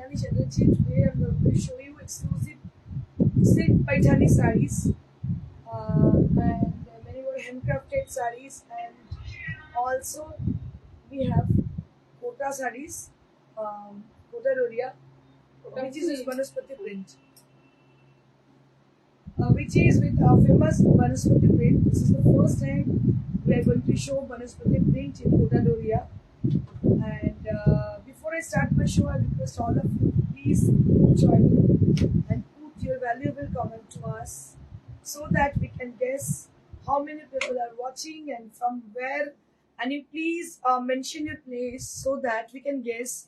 Paithani Chatterjee. Today I'm going to show you exclusive silk Paithani sarees and many more handcrafted sarees, and also we have Kota sarees, Kota Doria, which is with Vanaspati print, which is with our famous Vanaspati print. This is the first time we are going to show Vanaspati print in Kota Doria. And before I start my show, I request all of you, please join me and put your valuable comment to us so that we can guess how many people are watching and from where. And you please mention your place so that we can guess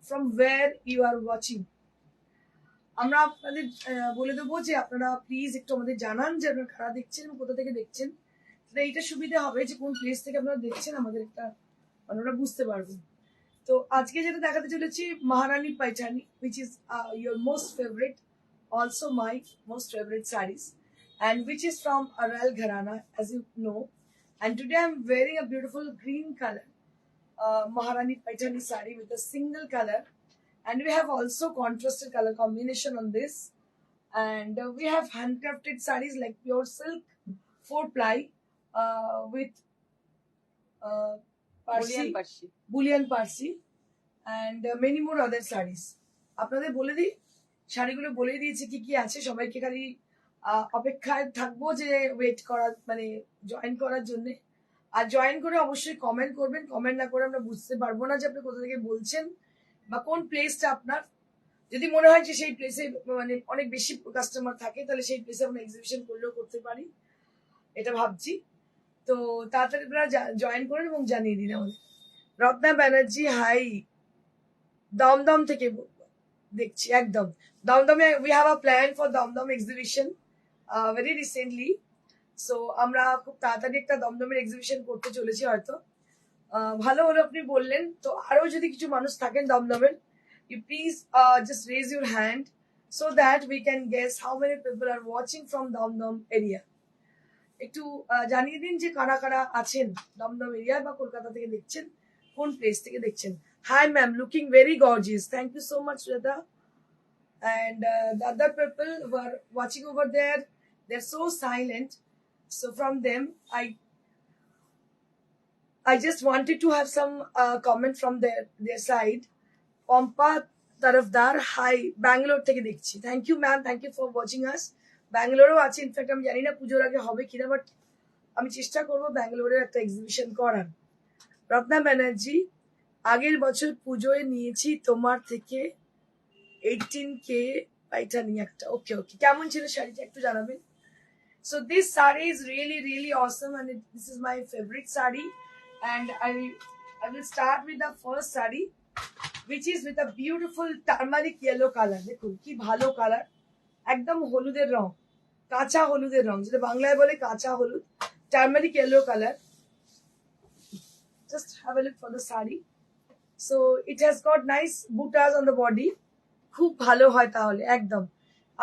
from where you are watching. আমরা আপনাদের বলে দেবো যে আপনারা please একটু আমাদের জানান যে আপনারা কারা দেখছেন এবং কোথা থেকে দেখছেন। এইটা সুবিধা হবে যে কোন প্লেস থেকে আপনারা দেখছেন, আমাদের একটা মানে ওরা বুঝতে পারবেন। তো আজকে যেটা দেখাতে চলেছি মহারানী Paithani, which is your most favorite, also my most favorite sarees, and which is from Royal Gharana, as you know. And today I'm wearing a beautiful green color Maharani Paithani saree with a single color, and we have also contrasted color combination on this. And we have handcrafted sarees like pure silk 4-ply with bullion Parsi and many more other sarees. আপনাদের বলে দিই, শাড়িগুলো বলে দিয়েছি কি কি আছে, সবাইকে খালি অপেক্ষায় থাকবো যে ওয়েট করার মানে জয়েন করার জন্য। আর জয়েন করে অবশ্যই কমেন্ট করবেন, কমেন্ট না করে আমরা বুঝতে পারবো না যে আপনি কোথা থেকে বলছেন বা কোন প্লেসটা আপনার। যদি মনে হয় যে সেই প্লেসে মানে অনেক বেশি কাস্টমার থাকে তাহলে সেই প্লেসে আমরা এক্সিবিশন করলেও করতে পারি, এটা ভাবছি। তো তাড়াতাড়ি আপনারা জয়েন করেন এবং জানিয়ে দিন আমাদের। রত্না ব্যানার্জি হাই, দমদম থেকে দেখছি একদম দমদমে। We have a plan for Dum Dum exhibition very recently. So আমরা খুব তাড়াতাড়ি একটা দমদমের এক্সিবিশন করতে চলেছি হয়তো। ভালো হলো আপনি বললেন। তো আরো যদি কিছু মানুষ থাকেন দমদমের, you please just raise your hand so that we can guess how many people are watching from Dumdum area. একটু জানিয়ে দিন যে কারা কারা আছেন দমদম এরিয়া বা কলকাতা থেকে দেখছেন, কোন প্লেস থেকে দেখছেন। Hi ma'am, looking very gorgeous. Thank you so much, Radha. And the other people who are watching over there, they're so silent. So from them, I just wanted to have some comment from their side. Pompa Tarafdar, hi, Bangalore থেকে দেখছি। Thank you ma'am, thank you for watching us. ব্যাঙ্গালোরেও আছে, in fact আমি জানি না পুজোর আগে হবে কিনা, বাট আমি চেষ্টা করবো ব্যাঙ্গালোরের একটা এক্সিবিশন করার। রত্না ব্যানার্জি, আগের বছর পুজোয় নিয়েছি তোমার থেকে 18K পাইঠানি একটা। ওকে ওকে, কেমন ছিল শাড়িটা একটু জানাবেন। So this saree is really really awesome, and this is my favorite saree. And I will start with the first saree, which is with a beautiful turmeric yellow color. দেখুন কি ভালো কালার, একদম হলুদের রং, কাঁচা হলুদের রং, যেটা বাংলায় বলে কাঁচা হলুদ, turmeric yellow colour. Just have a look for the saree. So it has got nice butas on the body. খুব ভালো হয় তাহলে একদম।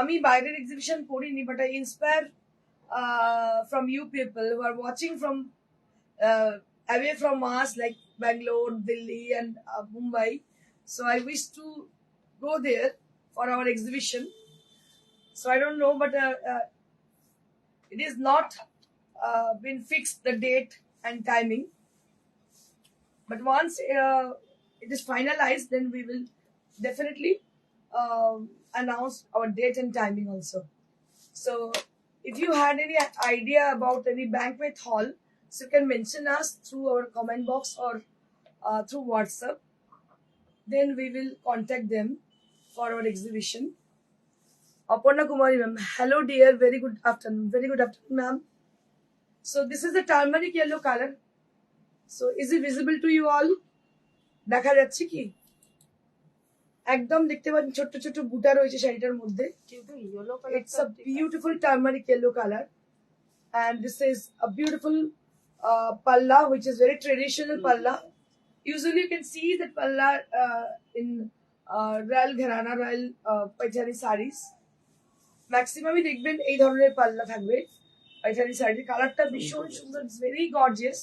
আমি বাইরের এক্সিবিশন করিনি, but I inspire from you people who are watching from away from us, like Bangalore, Delhi and Mumbai. So I wish to go there for our exhibition. So I don't know, but it is not been fixed, the date and timing. But once it is finalized, then we will definitely announce our date and timing also. So if you had any idea about any banquet hall, so you can mention us through our comment box or through WhatsApp. Then we will contact them for our exhibition. Aparna Kumari ma'am, hello dear, very good afternoon ma'am. So this is the turmeric yellow color. So is it visible to you all? দেখা যাচ্ছে কি? একদম দেখতে পাচ্ছেন ছোট ছোট বুটা রয়েছে শাড়িটার মধ্যে। It's a beautiful turmeric yellow color, and this is a beautiful palla, which is very traditional palla. Usually you can see the palla in Royal Gharana, Royal Paithani sarees. ম্যাক্সিমামই দেখবেন এই ধরনের পাল্লা থাকবে পাইঠানি শাড়ির। কালারটা ভীষণ সুন্দর, it's very gorgeous,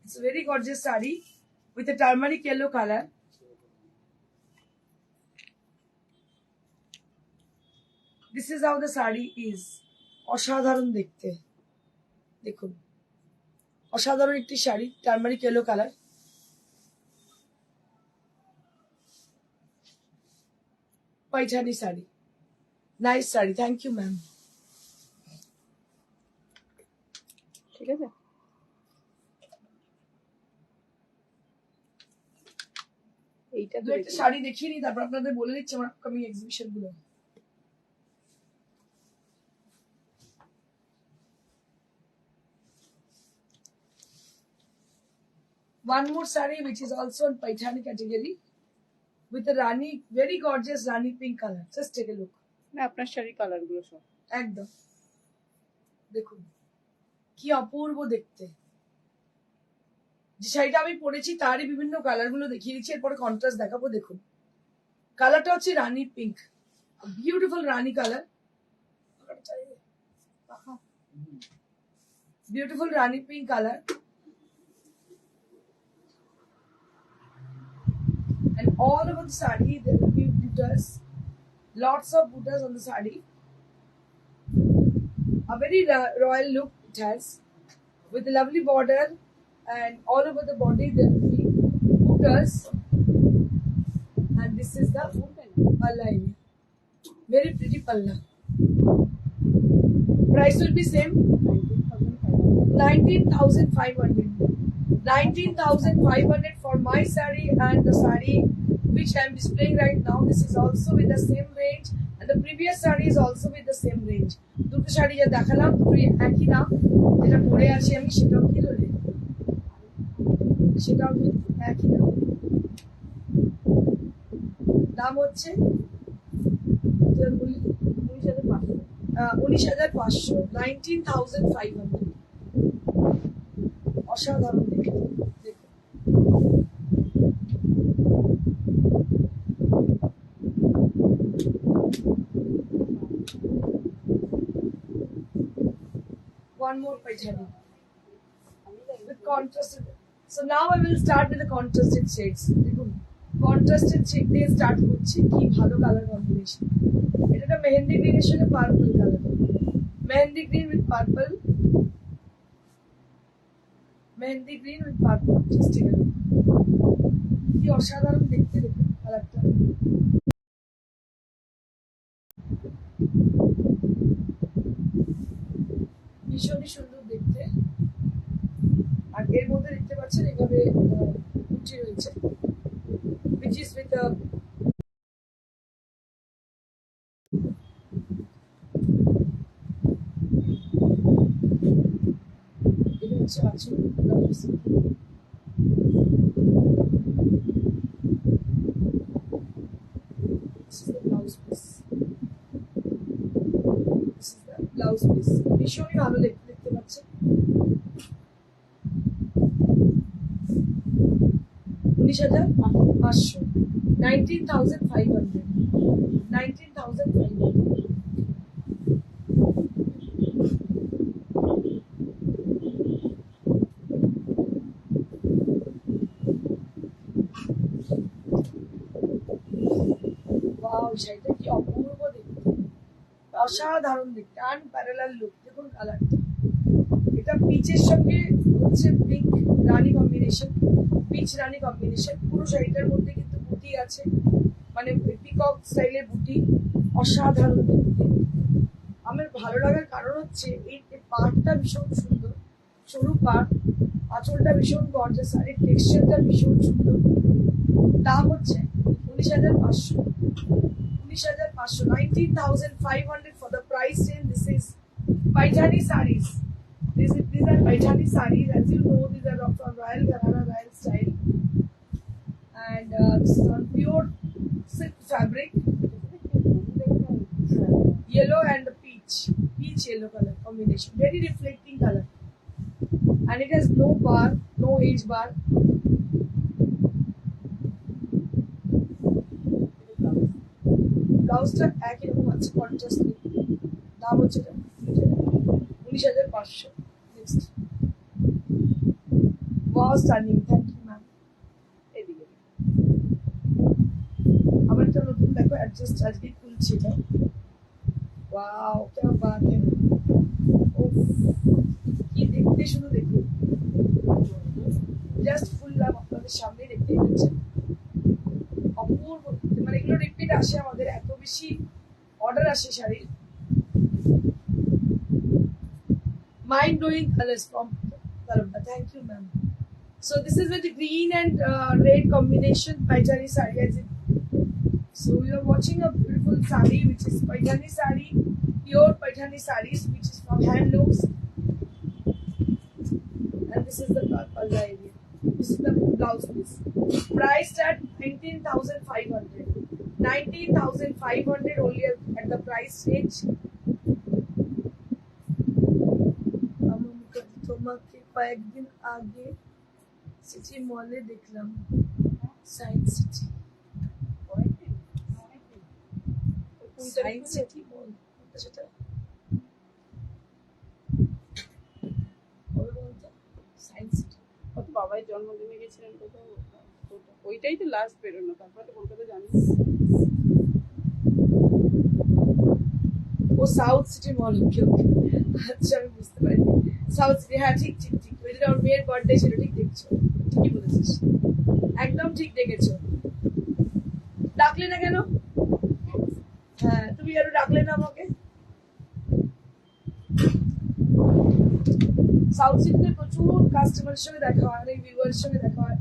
it's very gorgeous sari with a turmeric yellow color. This is how the sari is. অসাধারণ দেখতে, দেখুন অসাধারণ একটি sari, turmeric yellow colour. Paithani sari, nice sari, thank you ma'am. ঠিক আছে, এইটা দু একটা শাড়ি দেখিয়ে নিই, তারপর আপনাদের বলে দিচ্ছি আমার আপকামিং এক্সিবিশন গুলো। One more saree which is also in Paithani category with a Rani, very gorgeous Rani pink color. Just take a look. না আপনার শাড়ির কালার গুলো সব একদম দেখুন কি অপূর্ব দেখতে। যে শাড়িটা আমি পরেছি তারই বিভিন্ন কালার গুলো দেখিয়ে দিচ্ছি, এরপরে কন্ট্রাস্ট দেখাবো। দেখুন কালারটা হচ্ছে rani pink, beautiful rani colour, beautiful rani pink colour. And all over the saree there will be buttas, lots of buttas on the saree. A very royal look it has, with a lovely border, and all over the body there will be buttas. And this is the palla area. Very pretty palla. Price will be same, 19,500. 19,500 for my saree, and the saree which I am displaying right now, this is also with the same range, and the previous saree is also with the same range. দুটো শাড়ি যা দেখালাম দুটোই একই দাম, যেটা পরে আছি আমি সেটাও কি ধরে সেটাও কিন্তু একই দাম। দাম হচ্ছে 19,500, 19,500। অসাধারণ দেখতে, দেখুন one more paithani with contrasted. So now I will start with the contrasted shades. দেখুন contrasted shade দিয়ে স্টার্ট করছি, কি ভালো কালার কম্বিনেশন। এটা একটা মেহেন্দি গ্রিনের সঙ্গে purple colour, mehendi green with purple, mehendi green with purple. Just ঠিক আছে, কি অসাধারণ দেখতে, দেখুন কালারটা ভীষণই সুন্দর দেখতে। আর এর মধ্যে দেখতে পাচ্ছেন এভাবে কুচি রয়েছে, which is with a এটা হচ্ছে আঁচল, ব্লাউজ পিস ভীষণই ভালো দেখতে, দেখতে পাচ্ছেন 19,500, 19,500, 19,500। ওয়াও, শাড়িটা কি অপূর্ব দেখতে, অসাধারণ দেখতে, আনপ্যারালাল লুক। দেখুন কালারটা, এটা পিচের সঙ্গে হচ্ছে পিঙ্ক রানি কম্বিনেশন, পিচ রানি কম্বিনেশন। পুরো শাড়িটার মধ্যে কিন্তু বুটি আছে, মানে পিকক স্টাইলের বুটি, অসাধারণ দেখতে। আমার ভালো লাগার কারণ হচ্ছে এই পাড়টা ভীষণ সুন্দর, সরু পাড়, আঁচলটা ভীষণ গর্জাস, আর এই টেক্সচারটা ভীষণ সুন্দর। দাম হচ্ছে 19,500, 19,500, 19,500 for the price range. This is Paithani sarees. These are Paithani sarees. As you know, these are from Royal Gharana, Royal style, and this is on pure silk fabric, yellow and peach yellow color combination, very reflecting color, and it has no bar, no age bar. ব্লাউজটা একই রকম আছে, contrast নেই। দাম হচ্ছে 19,500। Next, wow stunning, thank you ma'am. এদিকে আবার একটা নতুন দেখো অ্যাডজাস্ট আজকে খুলছি, এটা वाओ क्या बात है उफ, কি দেখতে শুধু দেখুন জাস্ট ফুললাম আপনাদের সামনে দেখতেই পাচ্ছেন অপূর্ব মানে এগুলো রিপিট আসে আমাদের এত বেশি অর্ডার আসে শাড়ির mind blowing colors from Tarabna. Thank you, ma'am. So this is with the green and red combination Paithani sari. So we are watching a beautiful sari which is Paithani sari, pure Paithani saris which is from handlooms. And this is the palla area. This is the blouse piece. Priced at 19,500. 19,500 only at the price range. তোমাকে কয়েকদিন আগে city মলে দেখলাম science city science city মল সেটা science city কত বাবার জন্মদিনে গেছিলেন কোথাও ওইটাই তো লাস্ট বেরোনো তারপরে তো কলকাতা জানি ও সাউথ সিটি মল ওকে ওকে আচ্ছা আমি বুঝতে পারিনি সাউথ সিটি হ্যাঁ ঠিক ঠিক ঠিক ওই দিন আমার মেয়ের বার্থডে ছিল ঠিক দেখছো ঠিকই বলেছিস একদম ঠিক দেখেছো ডাকলে না কেন হ্যাঁ তুমি আরো ডাকলে না আমাকে সাউথ সিটিতে প্রচুর কাস্টমারের সঙ্গে দেখা হয় অনেক ভিউয়ারের সঙ্গে দেখা হয়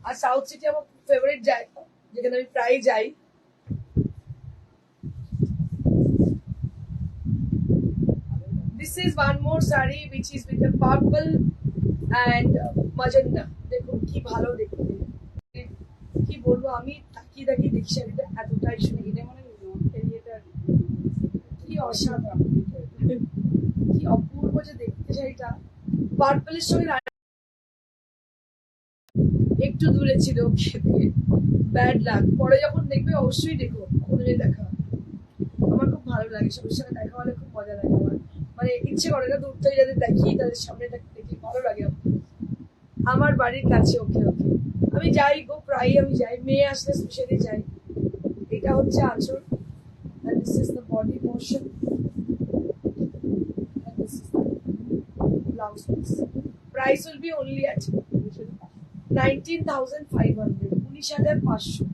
আর সাউথ সিটি আমার ফেভারিট জায়গা যেখানে আমি প্রায় যাই This is one more sari which is with the purple and magenta. দেখো কি ভালো দেখতে কি বলবো আমি তাকিয়ে তাকিয়ে দেখি শাড়িটা এতটাই সুন্দর এটা মানে এরিয়াটা কি অসাধারণ কি অপূর্ব যে দেখতে শাড়িটা পার্পলের সঙ্গে একটু দূরে ছিল ব্যাড লাগ পরে যখন দেখবে অবশ্যই দেখো অনুযায়ী দেখা আমার খুব ভালো লাগে সবার সঙ্গে দেখা হলে খুব মজা লাগে আমার মানে ইচ্ছে করে না দূর থেকে যাদের দেখি তাদের সামনে দেখি ভালো লাগে আমার বাড়ির কাছে ওকে ওকে আমি যাই গো প্রায় আমি যাই মেয়ে আসলে স্পেশালি যাই এটা হচ্ছে আঁচল and this is the body portion and this is the blouse piece price will be only at 19,500 19,500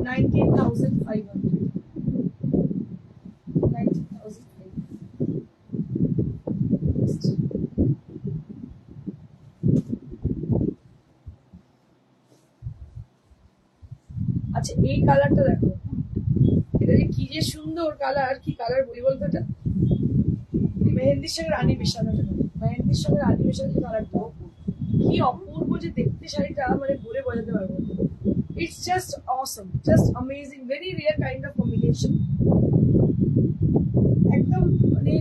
19,500 আচ্ছা এই কালারটা দেখো এটা যে কি যে সুন্দর কালার কি কালার বলি বলতো এটা মেহেন্দির সঙ্গে রানী মেশানো মেহেন্দির সঙ্গে রানী মেশানো যে কালারটা কি অপূর্ব যে দেখতে শাড়িটা মানে বলে বোঝাতে পারবো it's just Assam just amazing very rare kind of combination একদম মানে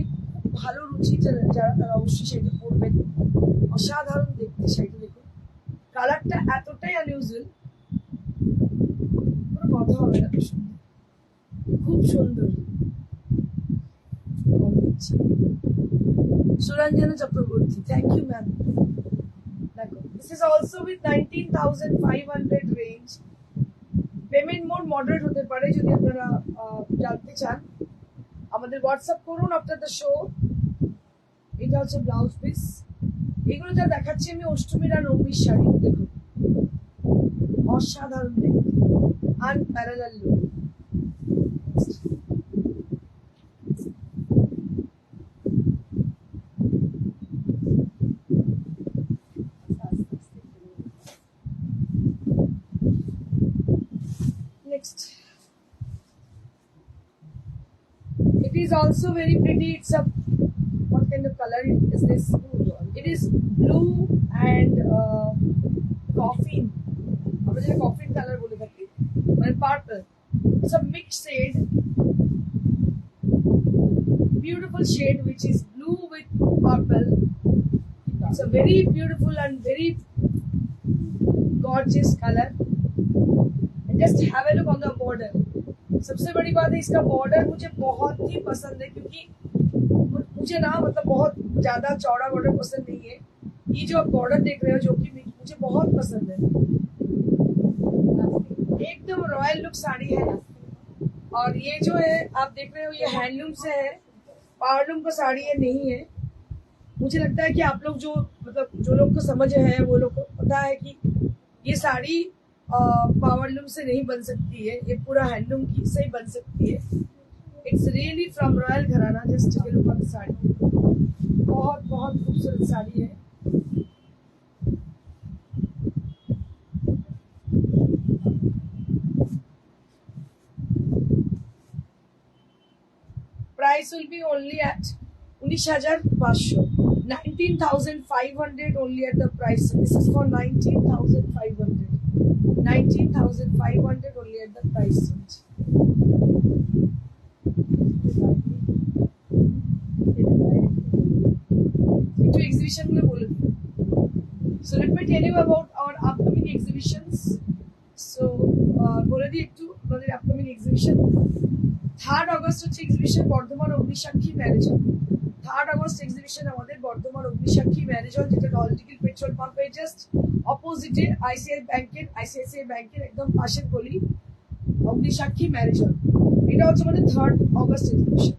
ভালো রুচি যারা তারা অবশ্যই সেটা পরবেন অসাধারণ দেখতে শাড়িটা দেখুন কালারটা এতটাই আনইউজুয়াল কোনো কথা হবে না খুব সুন্দর Suranjana Chakraborty thank you ma'am দেখো this is also with 19,500 range payment mode moderate হতে পারে যদি আপনারা জানতে চান আমাদের হোয়াটসঅ্যাপ করুন আফটার দ্য শো এটা হচ্ছে ব্লাউজ পিস এগুলো যা দেখাচ্ছি আমি অষ্টমীর আর নবমীর শাড়ি দেখুন অসাধারণ দেখতে unparalleled look next it is also very pretty it's a what kind of color is this it is blue and coffee আমরা যেটা কফিন কালার বলে থাকি মানে purple it's a mixed shade beautiful shade which is blue with purple it's a very beautiful and very gorgeous color and just have a look on the border सबसे बड़ी बात है इसका बॉर्डर मुझे बहुत ही पसंद है क्योंकि मुझे ना मतलब बहुत ज्यादा चौड़ा बॉर्डर पसंद नहीं है ये जो आप बॉर्डर देख रहे हो जो कि मुझे बहुत पसंद है एकदम रॉयल लुक साड़ी है और ये जो है आप देख रहे हो ये हैंडलूम से है, पावरलूम का साड़ी ये नहीं है। मुझे लगता है कि आप लोग जो मतलब जो लोग को समझ है वो लोग को पता है कि ये साड़ी पावरलूम से नहीं बन सकती है, ये पूरा हैंडलूम की से ही बन सकती है। इट्स रियली फ्रॉम रॉयल घराना। Just take a look on the sari, बहुत बहुत खूबसूरत साड़ी है। Price will be only at 19,500, 19,500 only at the price. This is for 19,500, 19,500 only at the price range. একটু এক্সিবিশন গুলো বলে দিই। So let me tell you about our upcoming exhibitions. So বলে দিই একটু আমাদের upcoming exhibition। 3rd August হচ্ছে exhibition Bardhaman Agnisakshi marriage hall. 3rd August exhibition আমাদের বর্ধমান অগ্নিসাক্ষী ম্যারেজ হল, যেটা ডলটিকিল পেট্রোল পাম্পের জাস্ট অপোজিটে আইসিআইসিআই ব্যাংকের একদম পাশের গলি অগ্নিসাক্ষী ম্যারেজ হল। এটা হচ্ছে আমাদের 3rd August exhibition.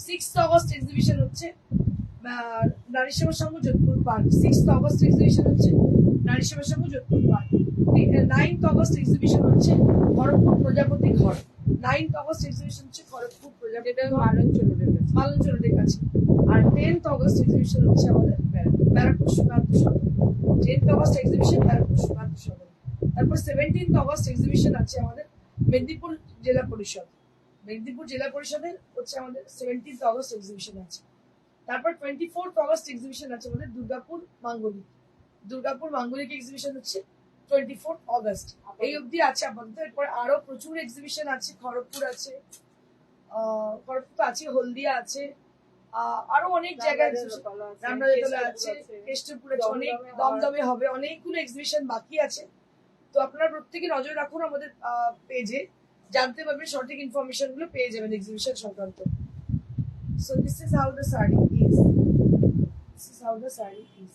6th August exhibition হচ্ছে Nari Seva Sangha Jodhpur park. 6th August exhibition হচ্ছে Nari Seva Sangha Jodhpur park. 9th August exhibition হচ্ছে খড়গপুর প্রজাপতি ঘর। 9th August এক্সিবিশন হচ্ছে খড়গপুর প্রজাপতি মালঞ্চ রোডের কাছে। আর 10th August এক্সিবিশন হচ্ছে আমাদের ব্যারাকপুর সীমান্ত সদর। 10th August এক্সিবিশন ব্যারাকপুর সীমান্ত সদর। তারপর 17th August এক্সিবিশন আছে আমাদের মেদিনীপুর জেলা পরিষদ। মেদিনীপুর জেলা পরিষদের হচ্ছে আমাদের 17th August এক্সিবিশন আছে। তারপর 24th August এক্সিবিশন আছে আমাদের দুর্গাপুর মাঙ্গলিক এক্সিবিশন হচ্ছে 24th August। এই অবধি আছে আপাতত। এরপর আরো প্রচুর এক্সিবিশন আছে, খড়গপুর আছে, হলদিয়া আছে, আরো অনেক জায়গায় রামরাজাতলা আছে, কেষ্টপুর আছে, অনেক দমদমে হবে, অনেকগুলো এক্সিবিশন বাকি আছে। তো আপনারা প্রত্যেকে নজর রাখুন আমাদের পেজে, জানতে পারবেন সঠিক ইনফরমেশন গুলো পেয়ে যাবেন এক্সিবিশন সংক্রান্ত। So this is how the saree is.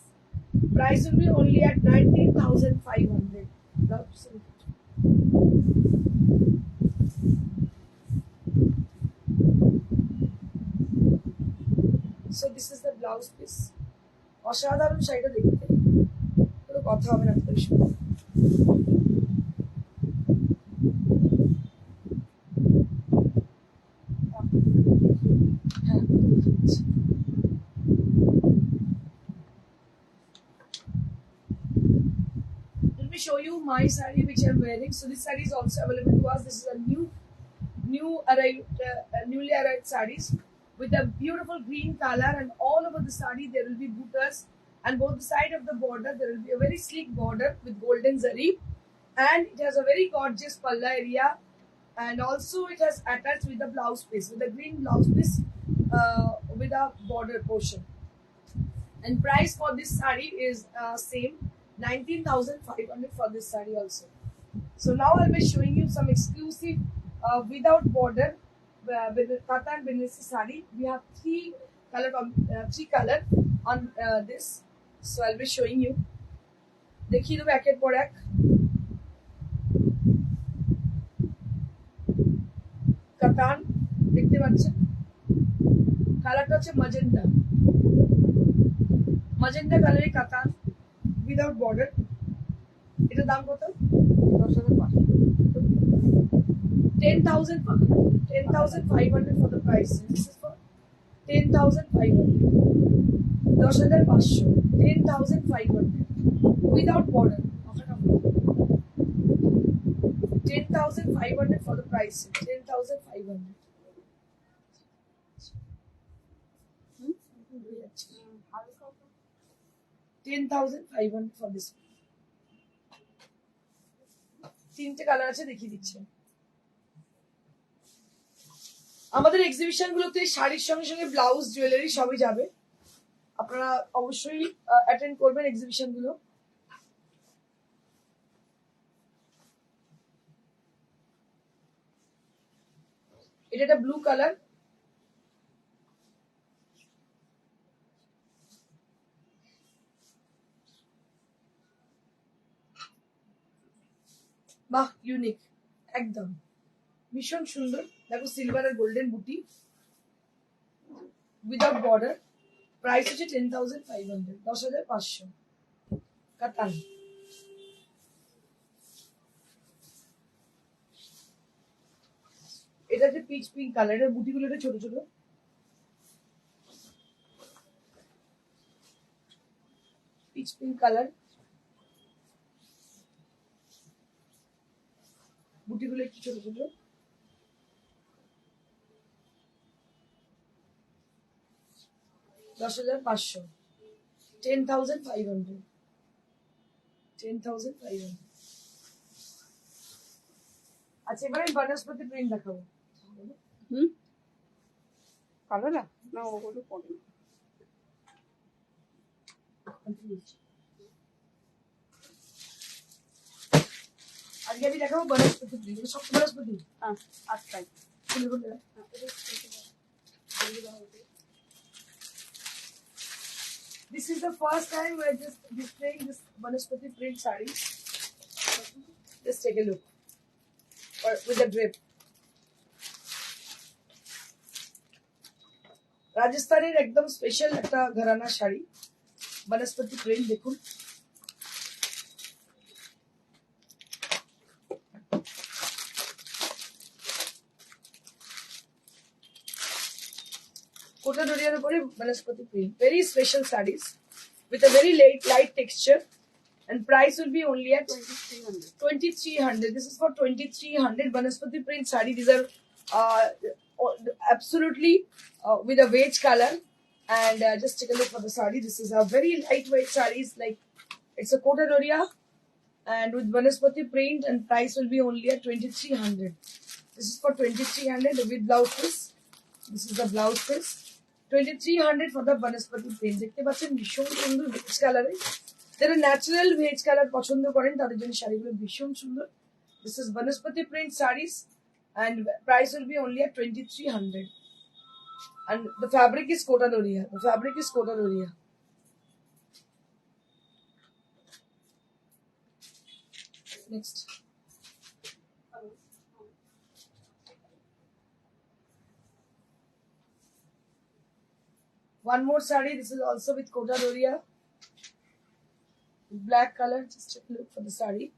Price will be only at 19,500. So this is the blouse piece. অসাধারণ শাড়িটা দেখতে, কোনো কথা হবে না তো শুনে। Let me show you my saree which I'm wearing. So this saree is also available to us. This is a newly arrived sarees with a beautiful green color, and all over the saree there will be buttas, and both the side of the border there will be a very sleek border with golden zari, and it has a very gorgeous palla area, and also it has attached with the blouse piece, with the green blouse piece with a border portion. And price for this saree is same, 19,500 for this saree also. So now I'll be showing you some exclusive without border with the Katan Benesi saree. We have three color on this. So I'll be showing you. দেখিয়ে দেবো একের পর এক। কাতান দেখতে পাচ্ছেন, কালারটা হচ্ছে ম্যাজেন্টা কালারের কাতান উইদাউট বর্ডার। এটার দাম কত? 10,500 for the price. This is for 10,500. 10,500. 10,500 without border. 10,500 for the price. 10,500. 10,500 for this. তিনটে কালার আছে, দেখিয়ে দিচ্ছি। আমাদের এক্সিবিশন গুলোতে শাড়ির সঙ্গে সঙ্গে ব্লাউজ, জুয়েলারি সবই যাবে। আপনারা অবশ্যই অ্যাটেন্ড করবেন এক্সিবিশন গুলো। এটা একটা ব্লু কালার, বাহ ইউনিক, একদম ভীষণ সুন্দর। দেখো সিলভার আর গোল্ডেন বুটি উইদাউট বর্ডার, প্রাইস হচ্ছে 10,500, 10,500 কাতান। এটা হচ্ছে পিচ পিঙ্ক কালার, এর বুটিগুলো একটু ছোট ছোট, পিচ পিঙ্ক কালার, বুটিগুলো একটু ছোট ছোট। 10,500, 10,500, 10,500। আচ্ছা এবার আমি বনস্পতি প্রিন্ট দেখাবো। কালারটা না ওগুলো পরে না। আজকে আমি দেখাবো বনস্পতি প্রিন্ট, সব বনস্পতি। হ্যাঁ আটটাই। This is the first time we're just displaying this Banaspati print saree. Just take a look. Or with the drape. রাজস্থানের একদম স্পেশাল একটা ঘরানা শাড়ি, বনস্পতি প্রিন্ট দেখুন। কোটা ডোরিয়ার উপরে বনস্পতি print, very special sarees with a very light texture, and price will be only at 2,300. This is for 2,300 Banaspati print saree. These are absolutely with a beige color, and just take a look for the saree. This is a very lightweight sarees, like it's a Kota Doria and with Banaspati print, and price will be only at 2,300. This is for 2,300 with blouse piece. This is the blouse piece. 2,300 for the Banaspati print. দেখতে পাচ্ছেন ভীষণ সুন্দর base কালারে, যারা natural veg colour পছন্দ করেন তাদের জন্য শাড়িগুলো ভীষণ সুন্দর। This is Banaspati print sarees and price will be only at 2,300. And the fabric is Kota Doria. The fabric is Kota Doria. Next. One more saree. This is also with Kota Doria. Black color. Just take a look for the saree.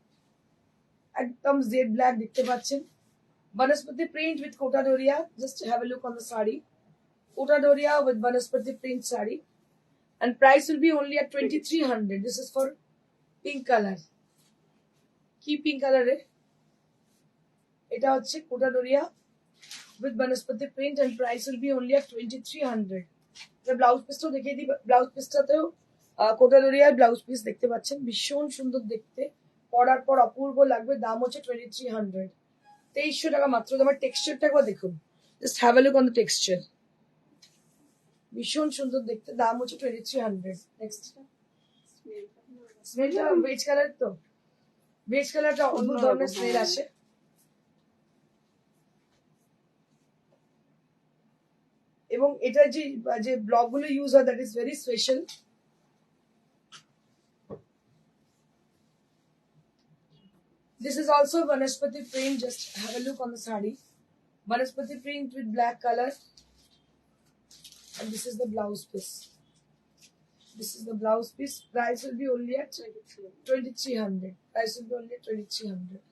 একদম jet black দেখতে পাচ্ছেন, Vanaspati print with Kota Doria. Just have a look on the sari, Kota Doria with Vanaspati print sari, and price will be only at 2,300. This is for pink color. কি pink কালারে, এটা হচ্ছে Kota Doria with Vanaspati print, and price will be only at 2,300. Blouse পিসটাও দেখিয়ে দিই, blouse পিসটাতেও কোটা ডোরিয়ার blouse piece দেখতে পাচ্ছেন, ভীষণ সুন্দর দেখতে, পরার পর অপূর্ব লাগবে। দাম হচ্ছে 2,300, 2,300 টাকা মাত্র। আমার টেক্সচারটা একবার দেখুন, just have a look on the texture, ভীষণ সুন্দর দেখতে। দাম হচ্ছে 2,300। নেক্সট, স্মেলটা বেজ কালার, তো বেজ কালারটা অন্য ধরনের স্মেল আসে। এবং এটা যে ব্লক গুলো ইউজ হয় that is very special. This is also Banaspati print. Just have a look on the saree. Banaspati print with black color. And this is the blouse piece. This is the blouse piece. Price will be only at 2,300. Price will be only at 2,300.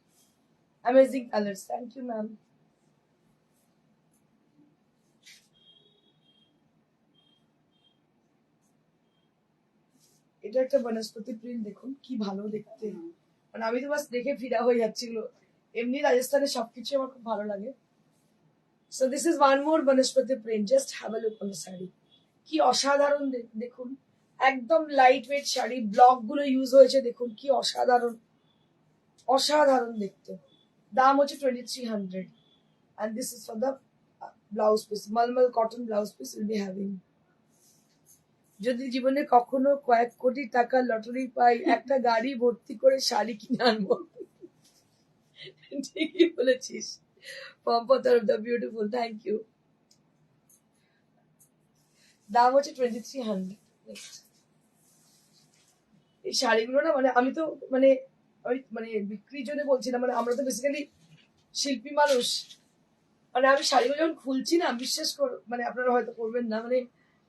Amazing colors. Thank you, ma'am. এটা একটা বনস্পতি print দেখুন, কি ভালো দেখতে। মানে আমি তো বাস দেখে ফিদা হয়ে যাচ্ছিল। এমনি রাজস্থানের সবকিছু আমার খুব ভালো লাগে। So this is one more Vanaspati print. Just have a look on the sari, কি অসাধারণ দেখুন, একদম লাইট ওয়েট শাড়ি, ব্লক গুলো ইউজ হয়েছে দেখুন, কি অসাধারণ, অসাধারণ দেখতে। দাম হচ্ছে 2,300, and this is for the blouse piece. Malmal cotton blouse piece will be having. যদি জীবনে কখনো কয়েক কোটি টাকা লটারি পাই, একটা গাড়ি ভর্তি করে শাড়ি কিনে আনবো। ঠিকই বলেছিস পম্পা, তরফ দা বিউটিফুল, থ্যাংক ইউ। দাম হচ্ছে 2,300। এই শাড়িগুলো না, মানে আমি তো মানে ওই মানে বিক্রির জন্য বলছি না, মানে আমরা তো বেসিক্যালি শিল্পী মানুষ, মানে আমি শাড়িগুলো যখন খুলছি না, বিশ্বাস করো, মানে আপনারা হয়তো করবেন না, মানে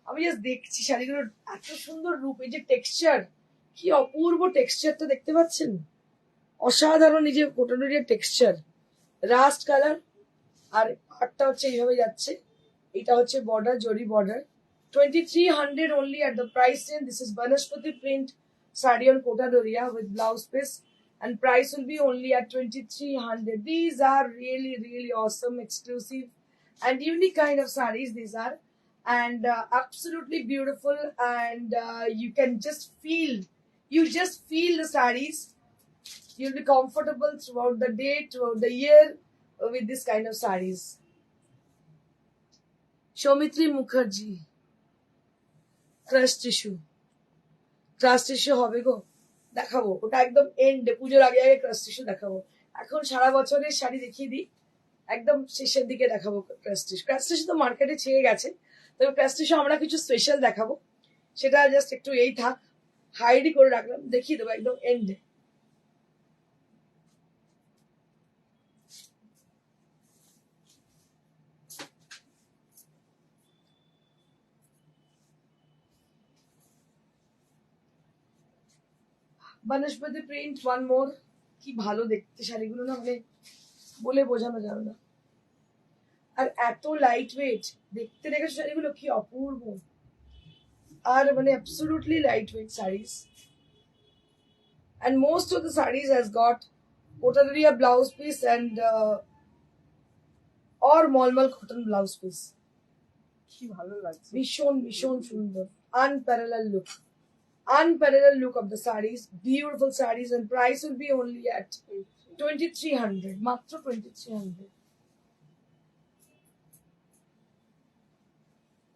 আমি জাস্ট দেখছি শাড়িগুলোর এত সুন্দর রূপ, এই যে টেক্সচার, কি অপূর্ব টেক্সচারটা দেখতে পাচ্ছেন, অসাধারণ এই যে কোটানুরিয়ার টেক্সচার, রাস্ট কালার, আর পাটটা হচ্ছে এইভাবে যাচ্ছে, এটা হচ্ছে বর্ডার, জরি border, 2300 only at the price range. This is Banaspati print saree on Kota Doria with blouse piece, and price will be only at 2300. These are really, really awesome, exclusive, and unique kind of sarees. These are, and absolutely beautiful, and you can just feel the sarees. You'll be comfortable throughout the day, throughout the year, with this kind of sarees. Shaumitri Mukherjee. Crush tissue হবে গো, দেখাবো ওটা একদম এন্ডে, পুজোর আগে আগে crush tissue দেখাবো। এখন সারা বছরের শাড়ি দেখিয়ে দিই, একদম শেষের দিকে দেখাবো ক্রাশ টিস্যু তো মার্কেটে ছেয়ে গেছে, তবে ক্রাশ টিস্যু আমরা কিছু স্পেশাল দেখাবো, সেটা জাস্ট একটু এই থাক, হাইডই করে রাখলাম, দেখিয়ে দেবো একদম এন্ডে। বনস্পতি প্রিন্ট ওয়ান মোর, কি ভালো দেখতে শাড়িগুলো না, মানে বলে বোঝানো যাবে না, আর এত লাইট ওয়েট, দেখতে দেখেছো শাড়িগুলো কি অপূর্ব, আর মানে absolutely lightweight sarees, and most of the sarees has got Kotaria blouse piece and or Malmal cotton blouse piece. কি ভালো লাগছে। ভীষণ ভীষণ সুন্দর, unparalleled look of the sarees, beautiful sarees, and price will be only at 2300, মাত্র 2300।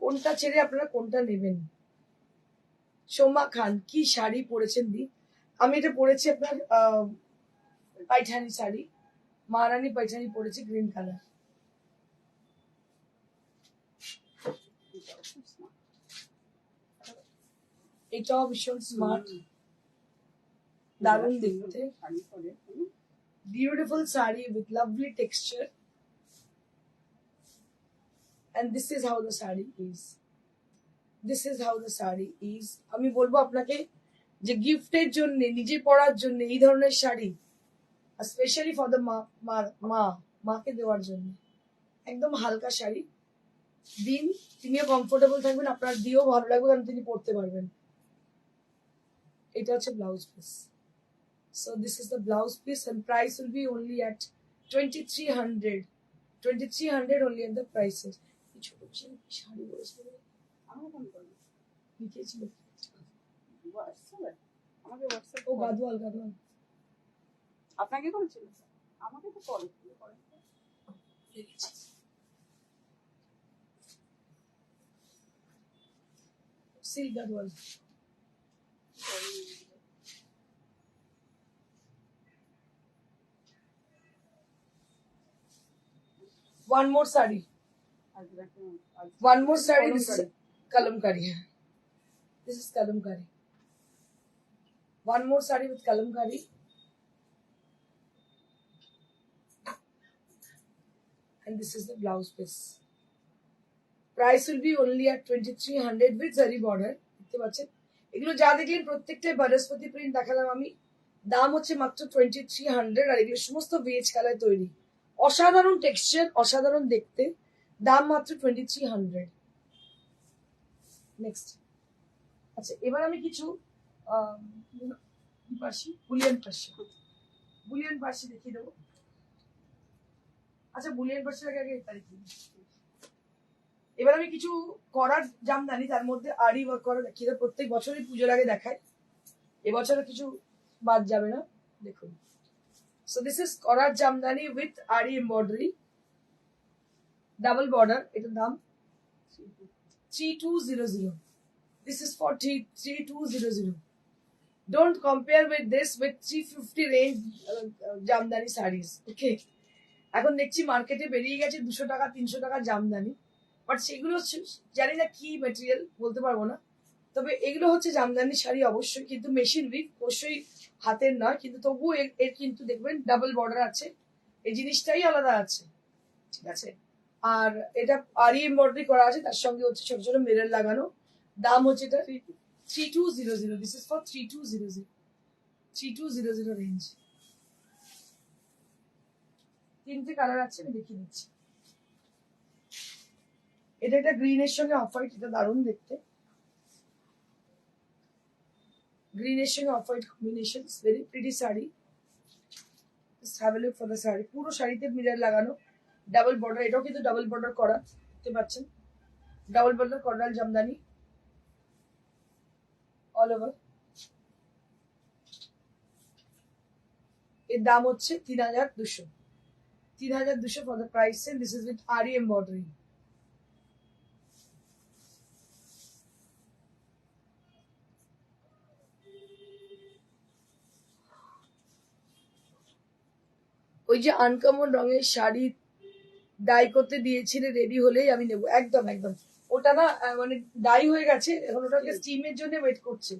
কোনটা ছেড়ে আপনারা কোনটা নেবেন? সোমা খান, কি শাড়ি পরেছেন দি? আমি এটা পরেছি আপনার পাইঠানি শাড়ি, মহারানী পাইঠানি পরেছি, গ্রিন কালার। এটাও ভীষণ স্মার্ট, দারুণ দেখতে, শাড়ি পরে beautiful sari with lovely texture, and this is how the saree is. This is how the saree is. আমি বলবো আপনাকে যে গিফটের জন্য, নিজে পরার জন্য এই ধরনের শাড়ি, স্পেশালি ফর দ্য মাকে দেওয়ার জন্য, একদম হালকা শাড়ি দিন, তিনিও কমফোর্টেবল থাকবেন, আপনার দিয়েও ভালো লাগবে, কারণ তিনি পরতে পারবেন। এটা হচ্ছে blouse piece. So this is the blouse piece, and price will be only at 2300. 2300 only at the prices. এই ছোট ছেলে কি শাড়ি পরেছে আমার কোন করে লিখেছিল, হোয়াটসঅ্যাপে আমাকে হোয়াটসঅ্যাপ ও গাদওয়াল আপনাকে করেছিল, আমাকে তো কল করে silk Gadwal. One more saree. One more saree. This is kalamkari. This is kalamkari. One more saree with kalamkari. And this is the blouse piece. Price will be only at 2300 with zari border. দেখতে পাচ্ছেন, এগুলো যা দেখলেন প্রত্যেকটাই বনস্পতি print দেখালাম আমি, দাম হচ্ছে মাত্র 2300, আর এগুলো সমস্ত ভেজ কালার তৈরি, অসাধারণ টেক্সচার, অসাধারণ দেখতে, দাম মাত্র 2300। নেক্সট, আচ্ছা এবার আমি কিছু বুলিয়ান পার্সি দেখিয়ে দেবো। আচ্ছা বুলিয়ান পার্সির আগে তারিখ, এবার আমি কিছু করার জামদানি, তার মধ্যে আরি ওয়ার্ক করা দেখিয়ে দেবো, প্রত্যেক বছরই পুজোর আগে দেখায়, এবছরও কিছু বাদ যাবে না, দেখুন। So this is Korat Jamdani with Ari embroidery, double border. It's দাম 3200. This is for 3200. Don't compare with this with 350 range Jamdani sarees. Okay. এখন দেখছি মার্কেটে বেরিয়ে গেছে 200 টাকা 300 টাকা জামদানি, বাট সেগুলো জানি না কি ম্যাটেরিয়াল, বলতে পারবো না, তবে এগুলো হচ্ছে জামদানি শাড়ি অবশ্যই, কিন্তু মেশিন উইক, অবশ্যই হাতের নয়, কিন্তু তবুও এর কিন্তু দেখবেন ডাবল বর্ডার আছে, এই জিনিসটাই আলাদা আছে, ঠিক আছে। আর এটা আরি এমব্রয়ডারি করা আছে, তার সঙ্গে হচ্ছে ছোট ছোট মিরর লাগানো। দাম হচ্ছে এটা 3200। This is for 3200, 3200 range. তিনটে কালার আছে, আমি দেখিয়ে দিচ্ছি। এটা একটা গ্রিনের সঙ্গে অফ হোয়াইট, এটা দারুণ দেখতে। গ্রিনের সঙ্গে off white combination, very pretty sari. Just have a look for the sari. পুরো শাড়িতে মিরর লাগানো, ডাবল বর্ডার, এটাও কিন্তু ডাবল বর্ডার করা, দেখতে পাচ্ছেন। ডাবল বর্ডার কর্নাল জামদানি অল ওভার। এর দাম হচ্ছে 3200। 3200 for the price sale. This is with aari embroidery. ওই যে আনকমন রঙের শাড়ি ডাই করতে দিয়েছিলে, রেডি হলেই আমি নেবো, একদম একদম। ওটা না মানে ডাই হয়ে গেছে, এখন ওটাকে স্টিমের জন্য ওয়েট করছে।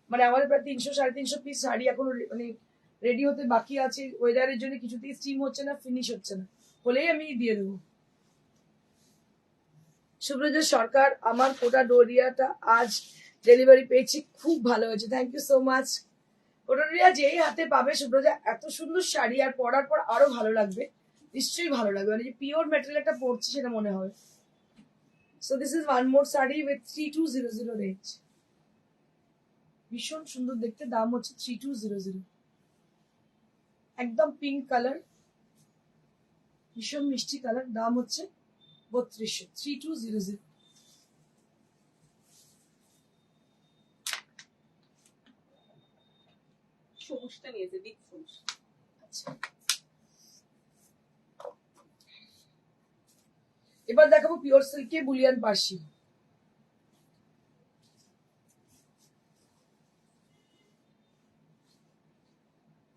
মানে আমাদের প্রায় 300 সাড়ে 300 পিস শাড়ি এখন মানে রেডি হতে বাকি আছে, ওয়েদারের জন্য কিছুতেই স্টিম হচ্ছে না, ফিনিশ হচ্ছে না, হলেই আমি দিয়ে দেবো। সুব্রত সরকার, আমার কোটা ডোরিয়াটা আজ ডেলিভারি পেয়েছি, খুব ভালো হয়েছে, thank you so much. Kota Doria যেই হাতে পাবে সুব্রজা, এত সুন্দর শাড়ি, আর পরার পর আরো ভালো লাগবে, নিশ্চয়ই ভালো লাগবে, মানে যে পিওর মেটেরিয়ালটা পরছি সেটা মনে হবে। So this is one more sari with 3200 range. ভীষণ সুন্দর দেখতে, দাম হচ্ছে 3200। একদম পিঙ্ক কালার, ভীষণ মিষ্টি কালার, দাম হচ্ছে 3200, 3200। সবুজটা নিয়েছে, ডিপ সবুজ। আচ্ছা, এবার দেখাবো পিওর সিল্কে bullion Parsi.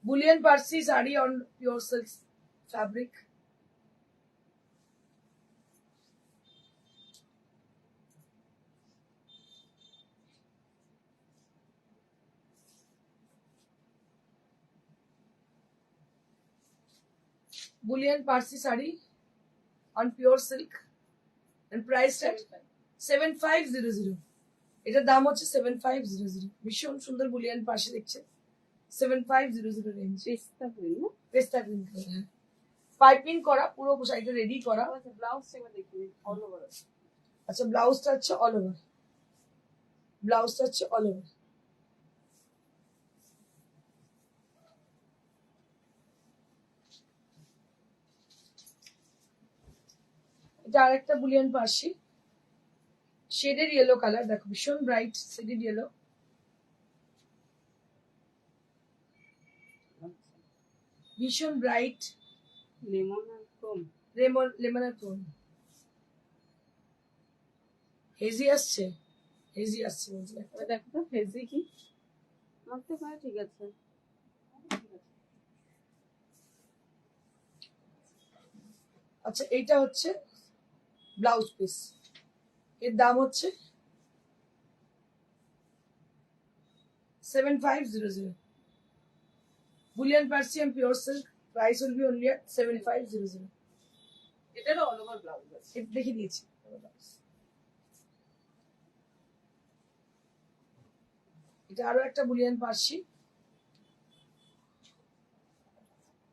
Bullion Parsi sari on pure silk fabric. Bullion Parsi sari on pure silk, and price at 7500। এটার দাম হচ্ছে 7500। ভীষণ সুন্দর বুলিয়ান পার্সি দেখছে, 7500 রেঞ্জ। পেস্তা গ্রিন না? পেস্তা গ্রিন কালার, পাইপিং করা, পুরো শাড়িটা রেডি করা। ব্লাউজ এবার দেখি অল ওভার। আচ্ছা, ব্লাউজটা হচ্ছে অল ওভার, ব্লাউজটা হচ্ছে অল ওভার। এটা আরেকটা bullion Parsi, shaded yellow colour, দেখো ভীষণ ব্রাইট শেডেড ইয়েলো। ভীষণ ব্রাইট লেমন আর ক্রোম। লেমন আর ক্রোম। হেজি আসছে, হেজি আসছে বলছি। এবার দেখো তো ফেজি কি মারতে পারে, ঠিক আছে। আচ্ছা, এইটা হচ্ছে ব্লাউজ পিস, এর দাম হচ্ছে 7500। Boolean Persian pure silk, price will be only 7500। এটারও অল ওভার ব্লাউজ আছে। এটা দেখে দিয়েছি। এটা আরো একটা বুলিয়ান পার্সি,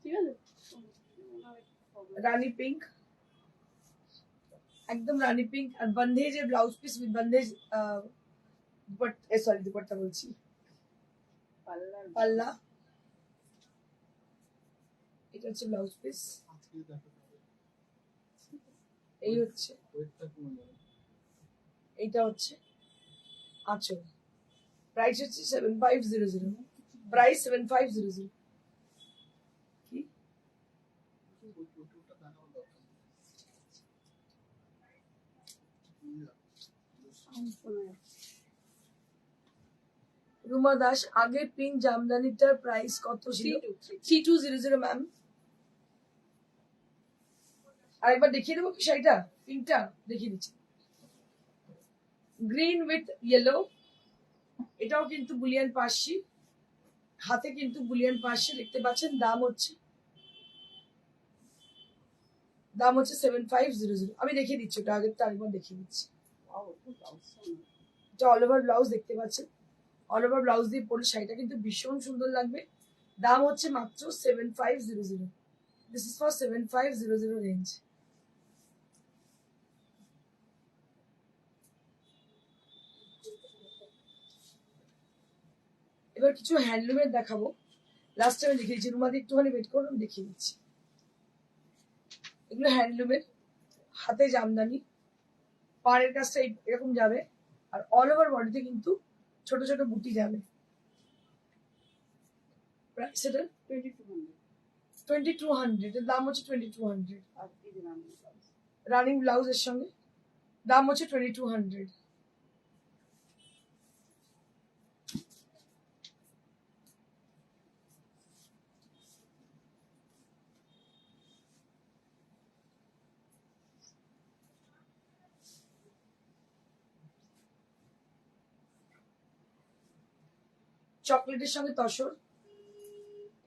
ঠিক আছে। রানী পিঙ্ক, একদম রানী পিঙ্ক, আর বন্ধেজের blouse piece with bandhej sorry dupatta বলছি, পাল্লা। এটা হচ্ছে ব্লাউজ পিস, এই হচ্ছে, এইটা হচ্ছে আঁচল। প্রাইস হচ্ছে 7500, প্রাইস 7500। কি রুমা দাস, আগের পিঙ্ক জামদানিটার প্রাইস কত ছিল? 3200 ম্যাম। আরেকবার দেখিয়ে দেবো কি শাড়িটা, পিঙ্কটা দেখিয়ে দিচ্ছি, গ্রিন উইথ ইয়েলো। এটাও কিন্তু বুলিয়ান পার্সি, হাতে কিন্তু বুলিয়ান পার্সি দেখতে পাচ্ছেন। দাম হচ্ছে দাম হচ্ছে 7500। আমি দেখিয়ে দিচ্ছি, ওটা আগের আরেকবার দেখিয়ে দিচ্ছি। এটা অল ওভার ব্লাউজ দেখতে পাচ্ছেন, অল ওভার ব্লাউজ দিয়ে পরে শাড়িটা কিন্তু ভীষণ সুন্দর লাগবে। দাম হচ্ছে মাত্র 7500। This is for 7500 range. এবার কিছু হ্যান্ডলুমের দেখাবো। লাস্ট টাইমে দেখিয়েছি, রুমাদি একটুখানি ওয়েট করুন, আমি দেখিয়ে দিচ্ছি। এগুলো হ্যান্ডলুমের, হাতে জামদানি, পাড়ের কাজটা এরকম যাবে, আর অল ওভার বডিতে কিন্তু ছোট ছোট বুটি যাবে। প্রাইস এটা 2200, এর দাম হচ্ছে 2200। রানিং ব্লাউজের সঙ্গে দাম হচ্ছে 2200। চকলেটের সঙ্গে তসর,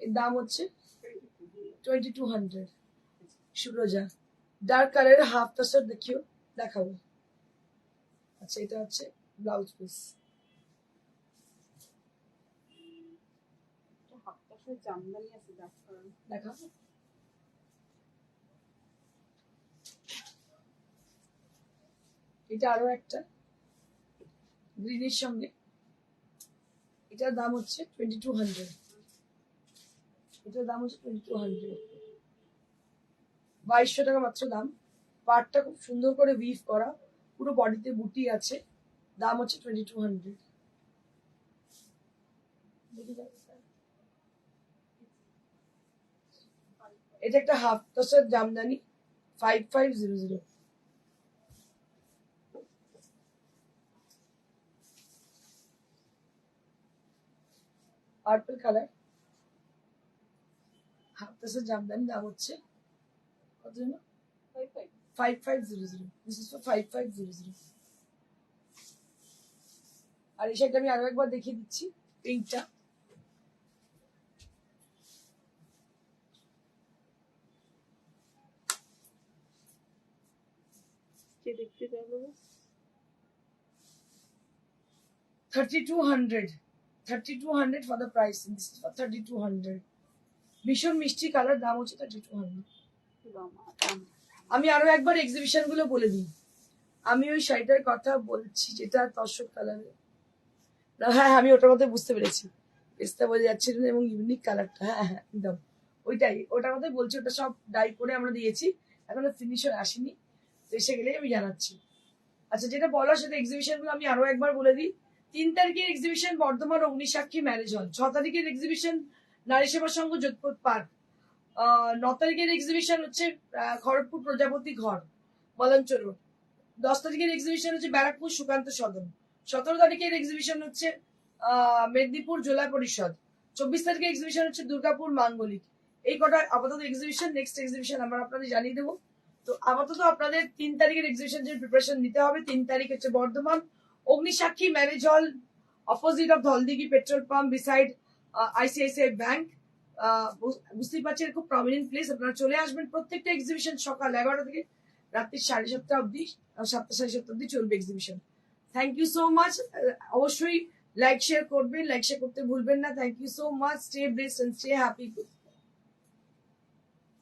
এর দাম হচ্ছে 2200। সুরজা ডার্ক কালারের হাফ তসর দেখাবো। আচ্ছা, এটা হচ্ছে ব্লাউজ পিস। জামদানি আছে দেখা, এটা আরো একটা গ্রিনের সঙ্গে, এটার দাম হচ্ছে 2200। এটার দাম হচ্ছে 2200, 2200 টাকা মাত্র দাম। পার্টটা খুব সুন্দর করে উইভ করা, পুরো বডিতে বুটি আছে। দাম হচ্ছে 2200। এটা একটা হাফ টসের জামদানি, 5500। পার্পল কালার, হাফ টসের জামদানি, দাম হচ্ছে কত যেন 5500। This is for 5500। আর এই শাড়িটা আমি আরো একবার দেখিয়ে দিচ্ছি, পিঙ্কটা। দেখতে যাবো 3200, 3200 for the price. This is for 3200. ভীষণ মিষ্টি কালার, দাম হচ্ছে 3200। আমি আরো একবার এক্সিবিশন গুলো বলে দিই। আমি ওই শাড়িটার কথা বলছি যেটা তসর কালারের, হ্যাঁ আমি ওটার মধ্যে বুঝতে পেরেছি, পেস্তা বোঝা যাচ্ছে না, এবং ইউনিক কালারটা, হ্যাঁ হ্যাঁ একদম ওইটাই, ওটার মধ্যে বলছি। ওটা সব ডাই করে আমরা দিয়েছি, এখনো ফিনিশার আসেনি, তো এসে গেলেই আমি জানাচ্ছি। আচ্ছা, যেটা বলা সেটা এক্সিবিশন গুলো আমি আরো একবার বলে দিই। 3 তারিখের এক্সিবিশন বর্ধমান অগ্নিসাক্ষী ম্যারেজ হল। 6 তারিখের এক্সিবিশন নারী সেবা সংঘ যোধপুর পার্ক। 9 তারিখের এক্সিবিশন হচ্ছে খড়গপুর প্রজাপতি ঘর, মলঞ্চ রোড। 10 তারিখের এক্সিবিশন হচ্ছে ব্যারাকপুর সুকান্ত সদন। 17 তারিখের এক্সিবিশন হচ্ছে মেদিনীপুর জেলা পরিষদ। 24 তারিখের এক্সিবিশন হচ্ছে দুর্গাপুর মাঙ্গলিক। এই কটা আপাতত এক্সিবিশন। নেক্সট এক্সিবিশন আমরা আপনাদের জানিয়ে দেবো। তো আপাতত আপনাদের 3 তারিখের এক্সিবিশন এর প্রিপারেশন নিতে হবে। 3 তারিখ হচ্ছে Bardhaman Agnisakshi marriage hall, opposite of Dhaldighi petrol pump, beside ICICI bank. বুঝতেই পারছেন খুব প্রমিনেন্ট প্লেস। আপনারা চলে আসবেন। প্রত্যেকটা এক্সিবিশন সকাল 11টা থেকে রাত্রি 7:30 অব্দি, 7টা 7:30 অব্দি চলবে exhibition. Thank you so much. অবশ্যই লাইক শেয়ার করবেন, লাইক শেয়ার করতে ভুলবেন না। Thank you so much. Stay blessed and stay happy.